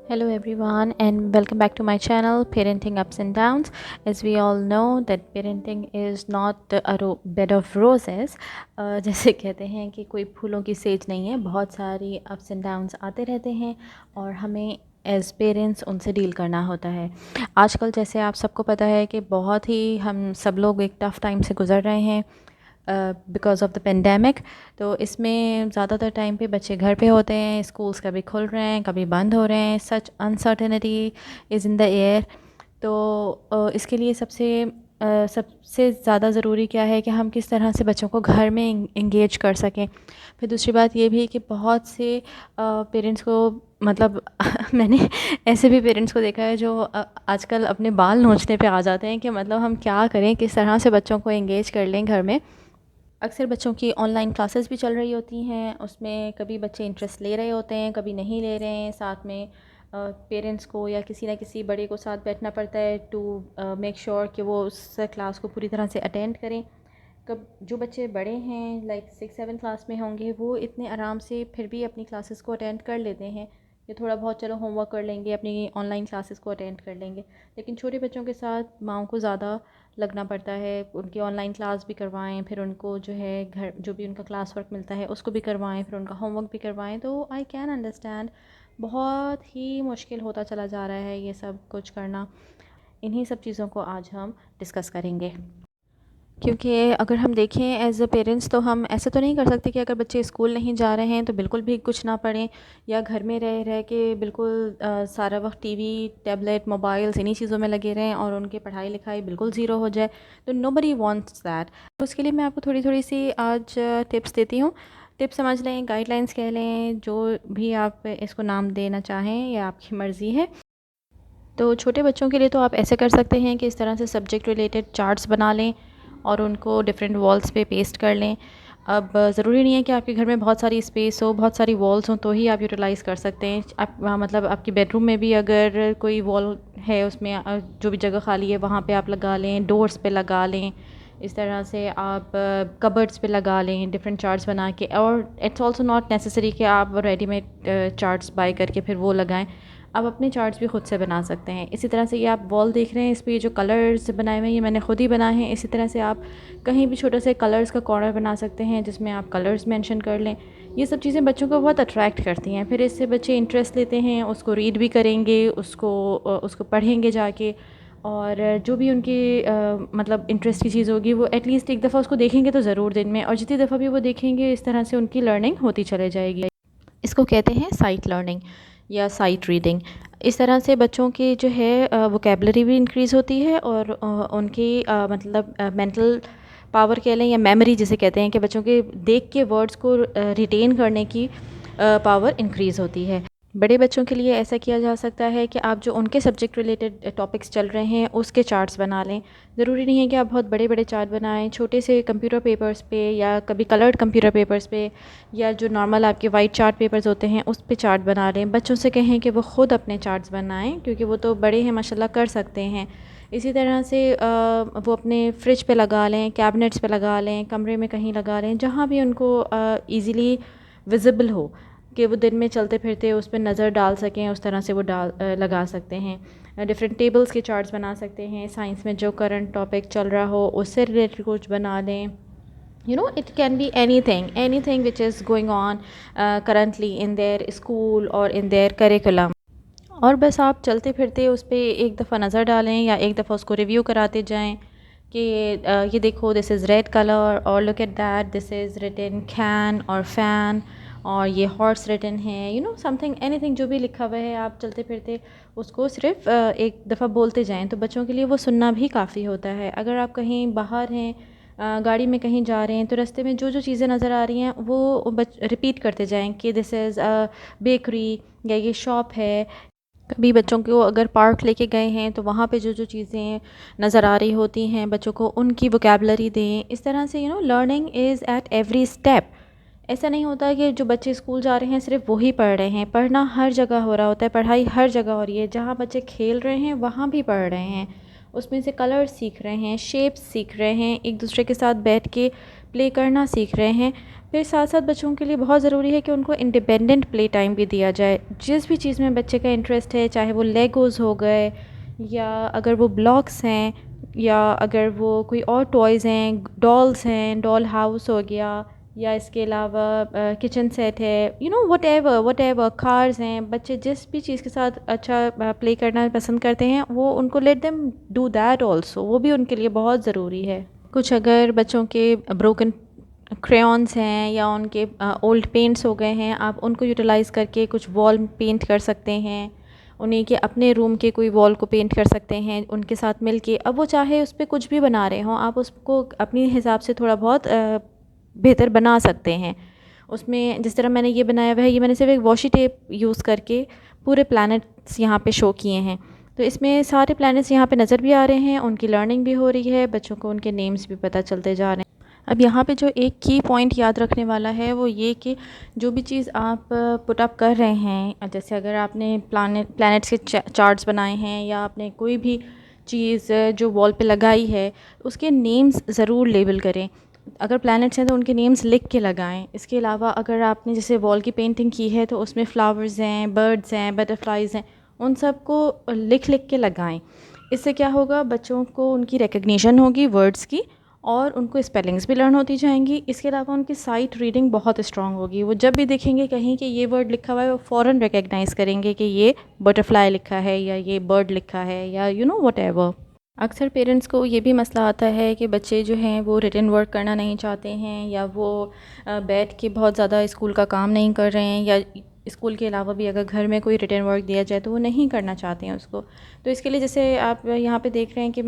Hello everyone and welcome back to my channel Parenting Ups and Downs. As we all know that parenting is not a bed of roses. जैसे कहते हैं कि कोई फूलों की says नहीं है, बहुत सारी अप्स एंड डाउन्स आते रहते हैं और हमें एज़ पेरेंट्स उनसे डील करना होता है। आजकल जैसे आप सबको पता है कि बहुत ही हम सब लोग एक टफ़ टाइम से गुज़र रहे हैं बिकॉज़ ऑफ द पेंडेमिक। तो इसमें ज़्यादातर टाइम पे बच्चे घर पे होते हैं, स्कूल्स कभी खुल रहे हैं कभी बंद हो रहे हैं, such uncertainty is in the air. तो इसके लिए सबसे ज़्यादा ज़रूरी क्या है कि हम किस तरह से बच्चों को घर में इंगेज कर सकें। फिर दूसरी बात ये भी कि बहुत से पेरेंट्स को मतलब मैंने ऐसे भी पेरेंट्स को देखा है जो आजकल अपने बाल नोचने पे आ जाते हैं कि मतलब हम क्या करें, किस तरह से बच्चों को इंगेज कर लें घर में। अक्सर बच्चों की ऑनलाइन क्लासेस भी चल रही होती हैं, उसमें कभी बच्चे इंटरेस्ट ले रहे होते हैं कभी नहीं ले रहे हैं। साथ में पेरेंट्स को या किसी ना किसी बड़े को साथ बैठना पड़ता है टू मेक श्योर कि वो उस क्लास को पूरी तरह से अटेंड करें। कब जो बच्चे बड़े हैं लाइक 6-7 क्लास में होंगे वो इतने आराम से फिर भी अपनी क्लासेस को अटेंड कर लेते हैं, या थोड़ा बहुत चलो होमवर्क कर लेंगे, अपनी ऑनलाइन क्लासेस को अटेंड कर लेंगे। लेकिन छोटे बच्चों के साथ माँओं को ज़्यादा लगना पड़ता है, उनकी ऑनलाइन क्लास भी करवाएं, फिर उनको जो है घर जो भी उनका क्लास वर्क मिलता है उसको भी करवाएं, फिर उनका होमवर्क भी करवाएं। तो आई कैन अंडरस्टैंड बहुत ही मुश्किल होता चला जा रहा है ये सब कुछ करना। इन्हीं सब चीज़ों को आज हम डिस्कस करेंगे, क्योंकि अगर हम देखें एज़ अ पेरेंट्स तो हम ऐसे तो नहीं कर सकते कि अगर बच्चे स्कूल नहीं जा रहे हैं तो बिल्कुल भी कुछ ना पढ़ें, या घर में रह रह के बिल्कुल सारा वक्त टीवी टैबलेट मोबाइल्स इन्हीं चीज़ों में लगे रहें और उनकी पढ़ाई लिखाई बिल्कुल ज़ीरो हो जाए। तो नोबडी वांट्स दैट। तो उसके लिए मैं आपको थोड़ी थोड़ी सी आज टिप्स देती हूँ। टिप्स समझ लें, गाइडलाइंस कह लें, जो भी आप इसको नाम देना चाहें या आपकी मर्ज़ी है। तो छोटे बच्चों के लिए तो आप ऐसे कर सकते हैं कि इस तरह से सब्जेक्ट रिलेटेड चार्ट्स बना लें और उनको डिफरेंट वॉल्स पे पेस्ट कर लें। अब ज़रूरी नहीं है कि आपके घर में बहुत सारी स्पेस हो, बहुत सारी वॉल्स हों तो ही आप यूटिलाइज़ कर सकते हैं। आप मतलब आपकी बेडरूम में भी अगर कोई वॉल है उसमें जो भी जगह खाली है वहाँ पे आप लगा लें, डोर्स पे लगा लें। इस तरह से आप कबर्ड्स पे लगा लें डिफरेंट चार्ट्स बना के। और इट्स ऑल्सो नॉट नेसेसरी कि आप रेडीमेड चार्ट्स बाय करके फिर वो लगाएं, आप अपने चार्ट्स भी ख़ुद से बना सकते हैं। इसी तरह से ये आप वॉल देख रहे हैं, इस पे जो कलर्स बनाए हुए हैं ये मैंने ख़ुद ही बनाए हैं। इसी तरह से आप कहीं भी छोटा सा कलर्स का कॉर्नर बना सकते हैं जिसमें आप कलर्स मेंशन कर लें। ये सब चीज़ें बच्चों को बहुत अट्रैक्ट करती हैं, फिर इससे बच्चे इंटरेस्ट लेते हैं, उसको रीड भी करेंगे, उसको पढ़ेंगे जाके। और जो भी उनकी मतलब इंटरेस्ट की चीज़ होगी वो एटलीस्ट एक दफ़ा उसको देखेंगे तो ज़रूर दिन में, और जितनी दफ़ा भी वो देखेंगे इस तरह से उनकी लर्निंग होती चले जाएगी। इसको कहते हैं साइट लर्निंग या साइट रीडिंग। इस तरह से बच्चों की जो है वोकेबलरी भी इंक्रीज़ होती है और उनकी मतलब मेंटल पावर कह लें या मेमोरी जिसे कहते हैं कि बच्चों के देख के वर्ड्स को रिटेन करने की पावर इंक्रीज़ होती है। बड़े बच्चों के लिए ऐसा किया जा सकता है कि आप जो उनके सब्जेक्ट रिलेटेड टॉपिक्स चल रहे हैं उसके चार्ट्स बना लें। ज़रूरी नहीं है कि आप बहुत बड़े बड़े चार्ट बनाएं, छोटे से कंप्यूटर पेपर्स पे या कभी कलर्ड कंप्यूटर पेपर्स पे या जो नॉर्मल आपके वाइट चार्ट पेपर्स होते हैं उस पे चार्ट बना लें। बच्चों से कहें कि वो ख़ुद अपने चार्ट्स बनाएं क्योंकि वो तो बड़े हैं माशाल्लाह, कर सकते हैं। इसी तरह से वो अपने फ्रिज पे लगा लें, कैबिनेट्स पे लगा लें, कमरे में कहीं लगा लें जहाँ भी उनको ईज़िली विज़िबल हो कि वो दिन में चलते फिरते उस पर नज़र डाल सकें। उस तरह से वो लगा सकते हैं। डिफरेंट टेबल्स के चार्ट्स बना सकते हैं। साइंस में जो करंट टॉपिक चल रहा हो उससे रिलेटेड कुछ बना दें। it can be anything which is going on currently in their school or in their curriculum। और बस आप चलते फिरते उस पर एक दफ़ा नज़र डालें या एक दफ़ा उसको रिव्यू कराते जाएं कि ये देखो दिस इज़ रेड कलर, और look at that this is written can और फ़ैन, और ये हॉर्स रिटन है, समथिंग एनीथिंग जो भी लिखा हुआ है आप चलते फिरते उसको सिर्फ एक दफ़ा बोलते जाएं। तो बच्चों के लिए वो सुनना भी काफ़ी होता है। अगर आप कहीं बाहर हैं, गाड़ी में कहीं जा रहे हैं, तो रास्ते में जो जो चीज़ें नज़र आ रही हैं वो रिपीट करते जाएं कि दिस इज़ बेकरी या ये शॉप है। कभी बच्चों को अगर पार्क लेके गए हैं तो वहाँ पे जो जो चीज़ें नज़र आ रही होती हैं बच्चों को उनकी वोकेबलरी दें। इस तरह से learning is at every step. ऐसा नहीं होता कि जो बच्चे स्कूल जा रहे हैं सिर्फ वही पढ़ रहे हैं, पढ़ना हर जगह हो रहा होता है, पढ़ाई हर जगह हो रही है। जहाँ बच्चे खेल रहे हैं वहाँ भी पढ़ रहे हैं, उसमें से कलर सीख रहे हैं, शेप्स सीख रहे हैं, एक दूसरे के साथ बैठ के प्ले करना सीख रहे हैं। फिर साथ साथ बच्चों के लिए बहुत ज़रूरी है कि उनको इंडिपेंडेंट प्ले टाइम भी दिया जाए। जिस भी चीज़ में बच्चे का इंटरेस्ट है, चाहे वो लेगोज़ हो गए या अगर वो ब्लॉक्स हैं या अगर वो कोई और टॉयज़ हैं, डॉल्स हैं, डॉल हाउस हो गया, या इसके अलावा किचन सेट है, वट एवर कार्स हैं, बच्चे जिस भी चीज़ के साथ अच्छा प्ले करना पसंद करते हैं वो उनको let them do that also, वो भी उनके लिए बहुत ज़रूरी है। कुछ अगर बच्चों के ब्रोकन क्रेयॉन्स हैं या उनके ओल्ड पेंट्स हो गए हैं, आप उनको यूटिलाइज़ करके कुछ वॉल पेंट कर सकते हैं, उन्हीं के अपने रूम के कोई वॉल को पेंट कर सकते हैं उनके साथ मिल के। अब वो चाहे उस पर कुछ भी बना रहे हों, आप उसको अपने हिसाब से थोड़ा बहुत बेहतर बना सकते हैं। उसमें जिस तरह मैंने ये बनाया हुआ है, ये मैंने सिर्फ एक वॉशी टेप यूज़ करके पूरे प्लैनेट्स यहाँ पे शो किए हैं। तो इसमें सारे प्लैनेट्स यहाँ पे नज़र भी आ रहे हैं, उनकी लर्निंग भी हो रही है, बच्चों को उनके नेम्स भी पता चलते जा रहे हैं। अब यहाँ पे जो एक की पॉइंट याद रखने वाला है वो ये कि जो भी चीज़ आप पुट अप कर रहे हैं, जैसे अगर आपने प्लैनेट्स के चार्ट्स बनाए हैं या आपने कोई भी चीज़ जो वॉल पे लगाई है, उसके नेम्स ज़रूर लेबल करें। अगर प्लैनेट्स हैं तो उनके नेम्स लिख के लगाएं। इसके अलावा अगर आपने जैसे वॉल की पेंटिंग की है तो उसमें फ्लावर्स हैं, बर्ड्स हैं, बटरफ्लाइज़ हैं, उन सब को लिख लिख के लगाएं। इससे क्या होगा, बच्चों को उनकी रिकग्निशन होगी वर्ड्स की और उनको स्पेलिंग्स भी लर्न होती जाएंगी। इसके अलावा उनकी साइट रीडिंग बहुत स्ट्रांग होगी। वो जब भी देखेंगे कहीं कि ये वर्ड लिखा हुआ है, वो फ़ौरन रिकग्नाइज़ करेंगे कि ये बटरफ्लाई लिखा है या ये बर्ड लिखा है या व्हाटएवर। अक्सर पेरेंट्स को ये भी मसला आता है कि बच्चे जो हैं वो रिटन वर्क करना नहीं चाहते हैं, या वो बैठ के बहुत ज़्यादा स्कूल का काम नहीं कर रहे हैं, या स्कूल के अलावा भी अगर घर में कोई रिटन वर्क दिया जाए तो वो नहीं करना चाहते हैं उसको। तो इसके लिए जैसे आप यहाँ पे देख रहे हैं कि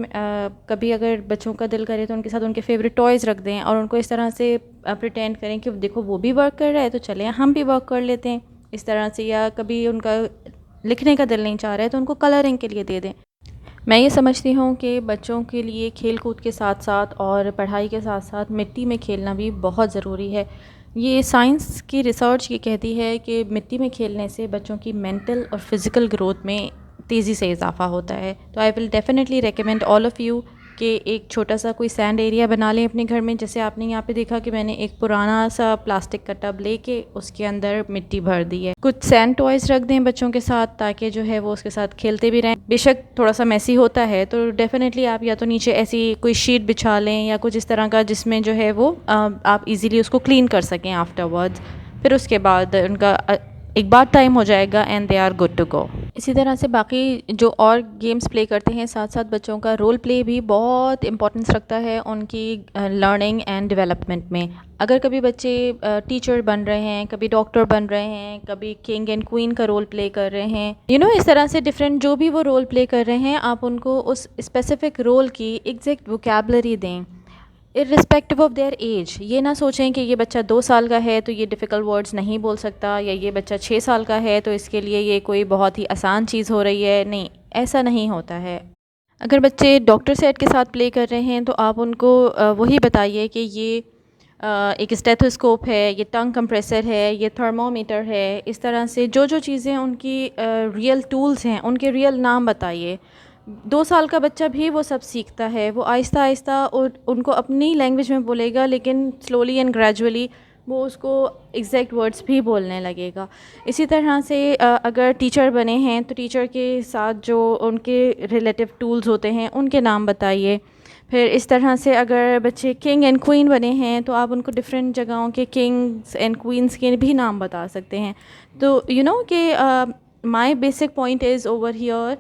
कभी अगर बच्चों का दिल करे तो उनके साथ उनके फेवरेट टॉयज़ रख दें और उनको इस तरह से प्रिटेंड करें कि देखो वो भी वर्क कर रहा है तो चलें हम भी वर्क कर लेते हैं इस तरह से। या कभी उनका लिखने का दिल नहीं चाह रहा है तो उनको कलरिंग के लिए दे दें। मैं ये समझती हूँ कि बच्चों के लिए खेल कूद के साथ साथ और पढ़ाई के साथ साथ मिट्टी में खेलना भी बहुत ज़रूरी है। ये साइंस की रिसर्च ये कहती है कि मिट्टी में खेलने से बच्चों की मेंटल और फिज़िकल ग्रोथ में तेज़ी से इजाफ़ा होता है। तो I will definitely recommend all of you कि एक छोटा सा कोई सैंड एरिया बना लें अपने घर में। जैसे आपने यहाँ पे देखा कि मैंने एक पुराना सा प्लास्टिक का टब लेके उसके अंदर मिट्टी भर दी है। कुछ सैंड टॉयज़ रख दें बच्चों के साथ ताकि जो है वो उसके साथ खेलते भी रहें। बेशक थोड़ा सा मैसी होता है तो डेफ़िनेटली आप या तो नीचे ऐसी कोई शीट बिछा लें या कुछ इस तरह का जिसमें जो है वो आप इजीली उसको क्लीन कर सकें आफ्टरवर्ड्स। फिर उसके बाद उनका एक बार टाइम हो जाएगा and they are good to go. इसी तरह से बाकी जो और गेम्स प्ले करते हैं साथ साथ बच्चों का रोल प्ले भी बहुत इम्पोर्टेंस रखता है उनकी लर्निंग एंड डेवलपमेंट में। अगर कभी बच्चे टीचर बन रहे हैं, कभी डॉक्टर बन रहे हैं, कभी किंग एंड क्वीन का रोल प्ले कर रहे हैं, इस तरह से डिफरेंट जो भी वो रोल प्ले कर रहे हैं, आप उनको उस स्पेसिफिक रोल की एग्जैक्ट वोकैबलरी दें इर्रिस्पेक्टिव ऑफ देयर एज। ये ना सोचें कि ये बच्चा 2 साल का है तो ये डिफ़िकल्ट वर्ड्स नहीं बोल सकता, या ये बच्चा 6 साल का है तो इसके लिए ये कोई बहुत ही आसान चीज़ हो रही है। नहीं, ऐसा नहीं होता है। अगर बच्चे डॉक्टर सेट के साथ प्ले कर रहे हैं तो आप उनको वही बताइए कि ये एक स्टेथोस्कोप है, ये टंग कंप्रेसर है, ये थर्मोमीटर है। इस तरह से जो जो चीज़ें उनकी रियल टूल्स हैं उनके रियल नाम बताइए। 2 साल का बच्चा भी वो सब सीखता है, वो आहिस्ता आहिस्ता और उनको अपनी लैंग्वेज में बोलेगा, लेकिन स्लोली एंड ग्रेजुअली वो उसको एग्जैक्ट वर्ड्स भी बोलने लगेगा। इसी तरह से अगर टीचर बने हैं तो टीचर के साथ जो उनके रिलेटिव टूल्स होते हैं उनके नाम बताइए। फिर इस तरह से अगर बच्चे किंग एंड क्वीन बने हैं तो आप उनको डिफरेंट जगहों के किंग्स एंड क्वींस के भी नाम बता सकते हैं। तो कि my basic point is over here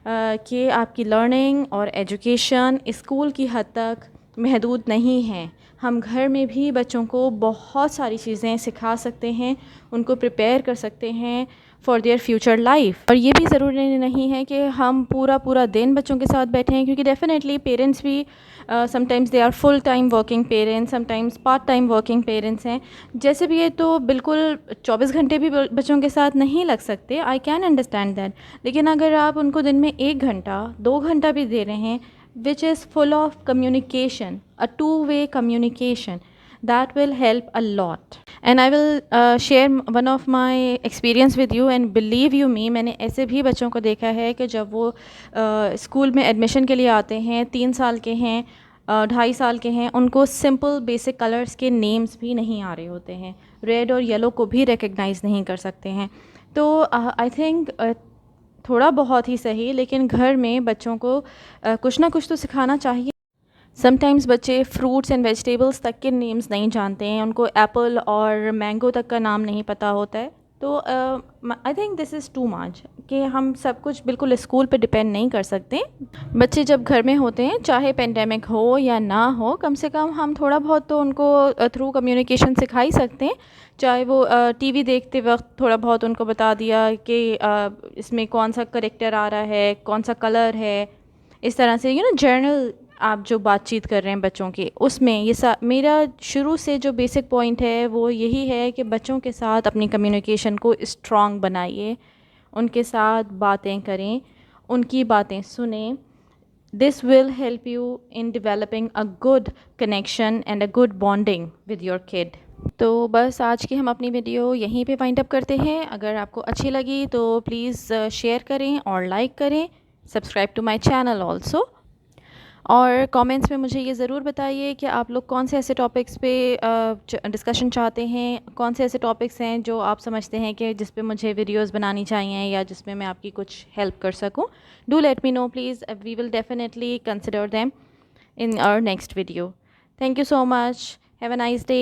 कि आपकी लर्निंग और एजुकेशन स्कूल की हद तक महदूद नहीं है। हम घर में भी बच्चों को बहुत सारी चीज़ें सिखा सकते हैं, उनको प्रिपेयर कर सकते हैं फॉर देयर फ्यूचर लाइफ। और ये भी ज़रूरी नहीं है कि हम पूरा दिन बच्चों के साथ बैठें, क्योंकि डेफ़िनेटली पेरेंट्स भी sometimes they are full time working parents, sometimes part time working parents हैं। जैसे भी है तो बिल्कुल 24 घंटे भी बच्चों के साथ नहीं लग सकते, आई कैन अंडरस्टैंड दैट। लेकिन अगर आप उनको दिन में 1 घंटा 2 घंटा भी दे रहे हैं which is full of communication, a two-way communication, that will help a lot. And I will share one of my experience with you, and believe you me, मैंने ऐसे भी बच्चों को देखा है कि जब वो स्कूल में एडमिशन के लिए आते हैं, 3 साल के हैं, 2.5 साल के हैं, उनको सिंपल बेसिक कलर्स के नेम्स भी नहीं आ रहे होते हैं, रेड और येलो को भी रिकग्नाइज़ नहीं कर सकते हैं। तो आई थिंक थोड़ा बहुत ही सही, लेकिन घर में बच्चों को कुछ ना कुछ तो सिखाना चाहिए। समटाइम्स बच्चे फ्रूट्स एंड वेजिटेबल्स तक के नेम्स नहीं जानते हैं, उनको एप्पल और मैंगो तक का नाम नहीं पता होता है। तो I think this is too much कि हम सब कुछ बिल्कुल स्कूल पे डिपेंड नहीं कर सकते। बच्चे जब घर में होते हैं, चाहे पेंडेमिक हो या ना हो, कम से कम हम थोड़ा बहुत तो उनको थ्रू कम्युनिकेशन सिखा ही सकते हैं। चाहे वो टीवी देखते वक्त थोड़ा बहुत उनको बता दिया कि इसमें कौन सा करेक्टर आ रहा है, कौन सा कलर है, इस तरह से जर्नल आप जो बातचीत कर रहे हैं बच्चों की, उसमें मेरा शुरू से जो बेसिक पॉइंट है वो यही है कि बच्चों के साथ अपनी कम्युनिकेशन को स्ट्रॉन्ग बनाइए, उनके साथ बातें करें, उनकी बातें सुनें। This will help you in developing a good connection and a good bonding with your kid. तो बस आज की हम अपनी वीडियो यहीं पे वाइंड अप करते हैं। अगर आपको अच्छी लगी तो प्लीज़ शेयर करें और लाइक करें, subscribe to my channel also, और कमेंट्स में मुझे ये ज़रूर बताइए कि आप लोग कौन से ऐसे टॉपिक्स पे डिस्कशन चाहते हैं, कौन से ऐसे टॉपिक्स हैं जो आप समझते हैं कि जिस पे मुझे वीडियोस बनानी चाहिए या जिसमें मैं आपकी कुछ हेल्प कर सकूं। Do let me know please, we will definitely consider them in our next video. Thank you so much, have a nice day.